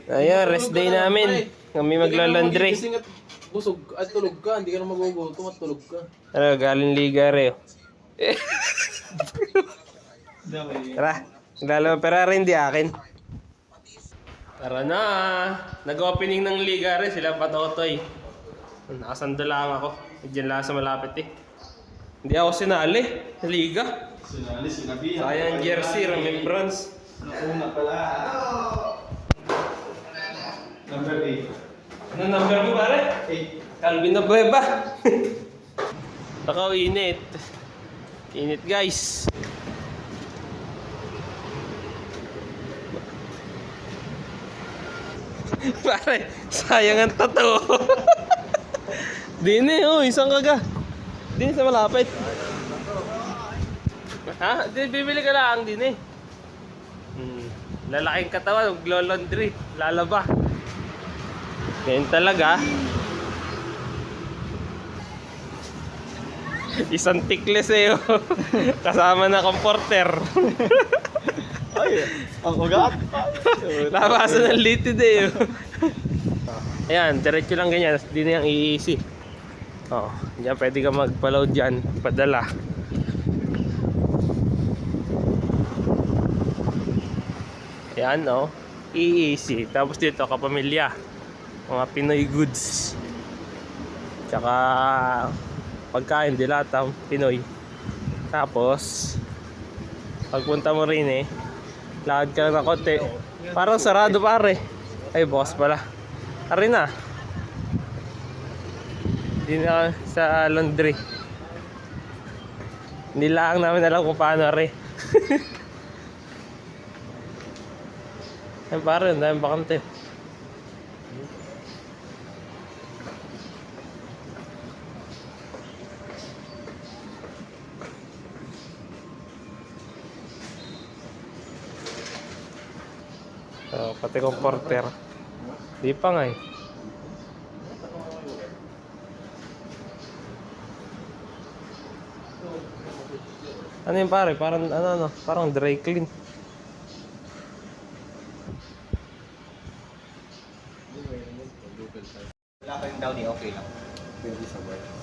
Ayan, rest day namin. Kami magla-laundry. Kasi nga busog at tulog ka, hindi ka na magugutom at tulog ka. Ano, galing liga rin. Tara, naglalaro Ferrari hindi akin. Tara na! Nag-opening ng liga rin sila Patotoy. Nakasando lang ako. Diyan lang sa malapit eh. Hindi ako sinali sa liga. Sinali, sinabi. Sayang jersey, remembrance. Nauna pala. Number 8. Ano number mo pare? 8. Calvin na Bueba. Takaw init. Init guys. Pare, sayang ang tato. Dini, oh, isang kaga. Dini sa malapit. Ha? Di, bibili ka lang, Dini. Lalaking katawan, maglo-laundry. Lalaba. Ganyan talaga. Isang tikless eh, oh. Kasama na comforter. Ay, ang ugat. Labasan ng litid eh. Ayan, diretso lang ganyan. Hindi na yung i-easy. Oh, diyan pwede ka mag-follow dyan. Padala. Ayan, oh. Easy. Tapos dito, kapamilya. Mga Pinoy goods. Tsaka pagkain, dilata, Pinoy. Tapos pagpunta mo rin eh, lakad ka lang na konti. Parang sarado pare. Ay, bukas pala. Ari na. Hindi na sa laundry. Hindi lang namin alam kung paano ari. Ay pare, dahil bakante. So, pati comforter. Di pa nga eh. Ano yun pare? Parang ano, parang dry clean. Wala kayong down eh, okay lang.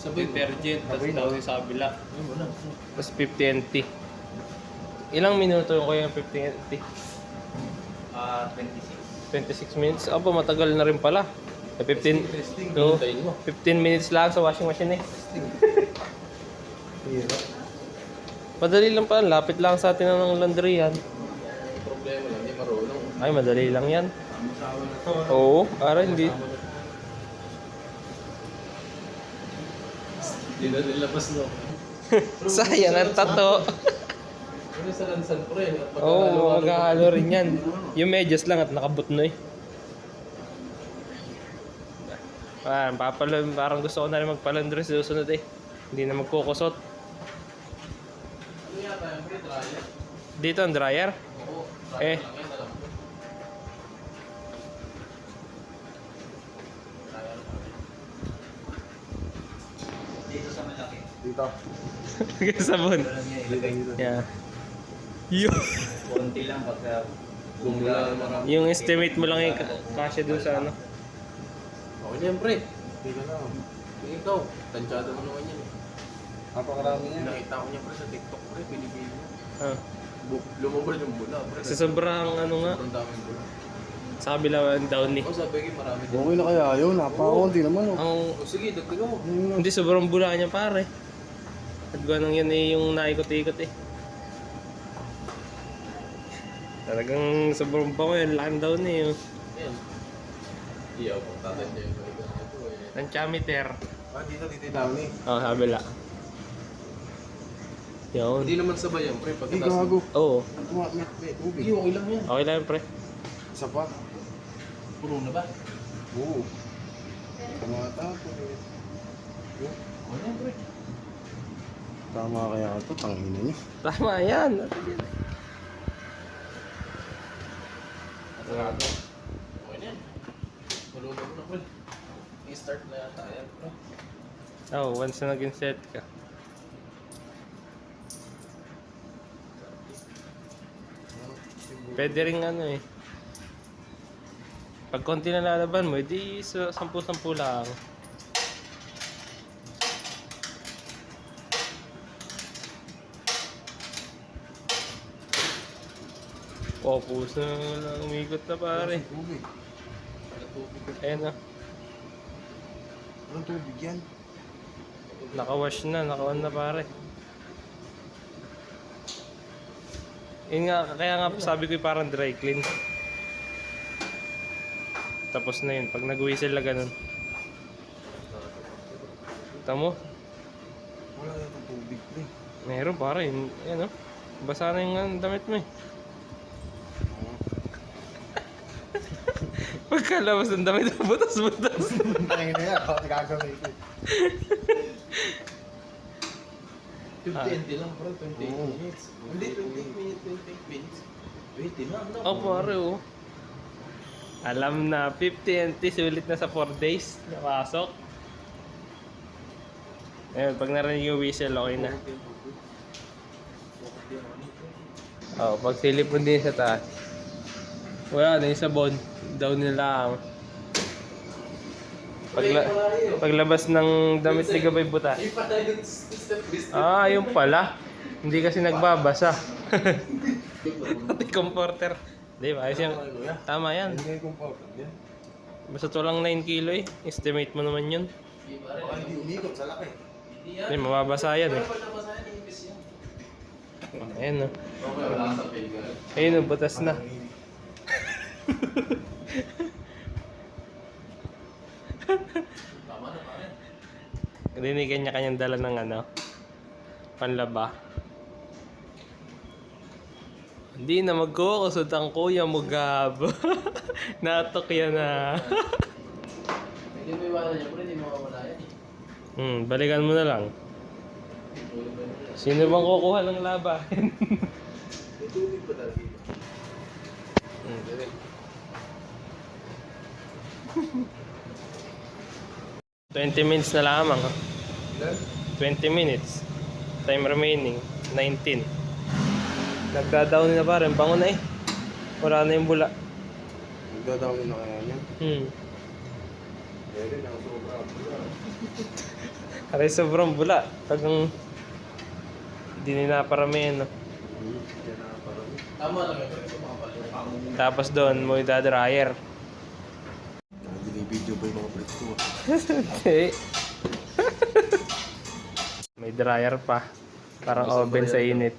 Sabi detergent, tapos daw sa kabila. Tapos 50 NT. Ilang minuto yung kuya yung 50 NT? 26. 26 minutes? Aba, matagal na rin pala. 15, no, 15 minutes lang sa washing machine eh. Madali lang pala, lapit lang sa atin ng laundry yan. Problema lang, hindi marunong. Ay, madali lang yan. Oo, para hindi. Hindi na nilabas no. Sayang ang tato. Ano sa lansan po rin? Oo, maghahalo rin yan. Yung medyas lang at nakabutno eh. Parang gusto ko na rin magpalandry sa susunod eh. Hindi na magkukusot. Ano yata yung pre-dryer? Dito ang dryer. Oo, Eh. dryer lang yan, alam mo. Dito sa malaki. Dito. Sabon. Yeah. Yung, Konti lang pagka Gumula marami. yung estimate mo lang yung kasya dun sa ano. Okay na yan pre. Hindi ka na. Ikaw, tansyado mo naman yan eh. Napakarami yan. Nakita ko niya pre sa TikTok pre, pinipili niya. Ah, Lumabas yung bula pre. sa sobrang ano nga, Sobrang daming bula. sa kabila ang down eh. O sabi ko marami din. Okay na kaya yun, napakaunti naman. Oh. Ang, O sige, dagdagan mo. hindi sobrang bula niya pare. At ganun yan eh yung naikot-ikot eh. Talagang sobrang bango yun, laking down eh. Ayan. Iyaw po, tatanda yung balikan ito eh. Ang chamiter. Dito down eh. Oh, sa kabila. Yun. Hindi naman sabay yan pre. Ay, Pagkatapos. gago. Oo. May tubig. Hindi, okay lang yan. Okay lang pre. Isa pa. Puno na ba? Oo. Tumatapos. Okay na yan pre. Tama kaya ito, tangina niyo. Tama yan. Sarado. Okay na yan. Malulog na pre. I-start na yata yan pre. Oh, once na naging set ka. Pwede rin ano eh. Pag konti na lalaban mo, edi 10-10 lang. Opus na lang umikot na pare. Tubig. Ayan na. Anong tubig yan? Nakawash na, naka-on na pare. Yun nga, kaya nga sabi ko parang dry clean. Tapos na yun, pag nag-whistle na ganun. Tamo? Wala yung tubig pre. Meron pare, yan o. Basa na yung damit mo eh. Pagkalabas ng damit, butas-butas. Tangin na yan, ako nagagawin ko. 20 lang bro, 28 Oo. minutes. Hindi, 28 minutes. 20 na, no? Oh pare oh. Alam na, 50 NT, sulit na sa 4 days. Napasok. Ayun, pag narinig yung whistle, okay na. Oh, pag silip mo din sa taas. Wala na yung sabon. Down nila. Paglabas ng damit ni Gabay Buta. Yung pala yung step by step. Ah, yung pala. Hindi kasi nagbabasa. Pati comforter. Di ba? Ayos yan. Tama yan. Hindi ngayon kung powder yan. Basta to lang 9 kilo eh. Estimate mo naman yun. Baka hindi umikot sa laki. Hindi, mababasa yan eh. Pag nabasahin, iipis yan. Ayan o. Okay, wala ka sa finger. Ayun o, butas na. Tama na pare. Rinig kanya-kanyang dala ng ano, panlaba. Hindi na magkukusod ang kuya mo, Gab. Natok yan na. Hindi mo iwanan niya, pero hindi mo mawala yan. Balikan mo na lang. Sino bang kukuha ng laba? May tubig pa talaga dito. 20 minutes na lamang. Ilan? 20 minutes. Time remaining, 19. Nagda-down na parang bango na eh. Wala na yung bula. Nagdadawin na kaya niya. Pwede na, sobra. Aray sobrang bula. Tagang hindi na naparamihan. No? Yan na parang. Tama lang yun, pero sumapal. Tapos doon mo idadryer. Binibideo ba yung mga press ko? Okay. May dryer pa. Parang oven sa init.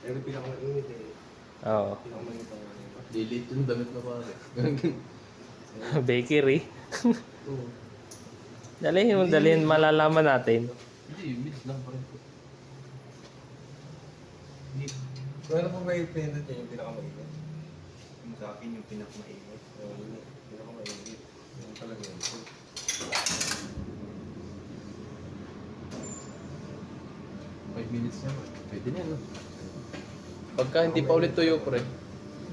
Pero pinakamainit eh. Oo. Pinakamainit ang ano. Delete yung damit na pare. Bakery. Dalhin, malalaman natin. Hindi, mid lang pare. Kung ano pa ba yung pinindot niya yung pinakamainit? Yung sa akin yung pinakamainit. Pinakamainit. Yung talaga yun. 5 minutes na. Pwede na, no? Pagka hindi pa ulit tuyo, pre.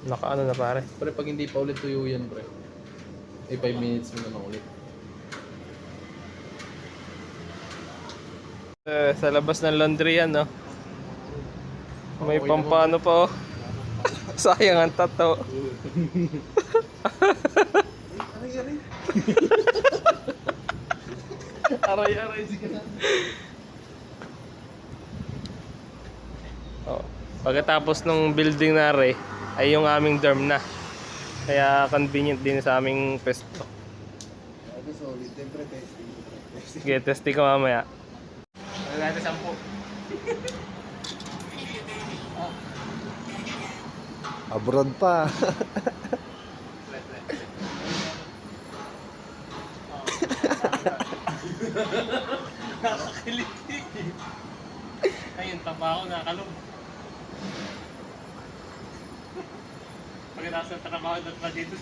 Nakaano na pare. Pre, pag hindi pa ulit tuyo yan, pre. 5 minutes mo naman ulit. Sa labas ng laundry yan, no? May pampano pa, oh. Sayang ang tato. Aray-aray, sige na. Oh. Pagkatapos ng building na re, ay yung aming dorm na. Kaya convenient din sa aming pesto. Ito solid. Siyempre testing. Sige, testing ko mamaya. Ano natin 10? Abroad pa. Nakakilig. Ayun, tapa ako, nakakalong. Pag nasa trabaho na pa dito.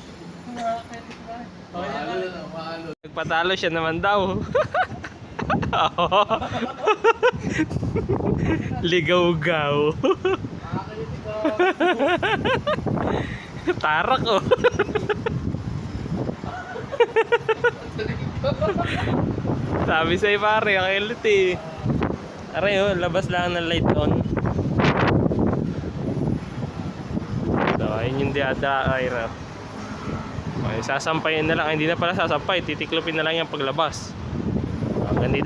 Maalo na, maalo. Nagpatalo siya naman daw. Ligaw-gaw. Tarak oh. Sabi sa'yo pare, ang elit eh. Aray oh, labas lang ng light on. So, ayun yung diada-air. Okay, sasampayin na lang. Ay, hindi na pala sasampay. Titiklopin na lang yung paglabas. Hanggang dito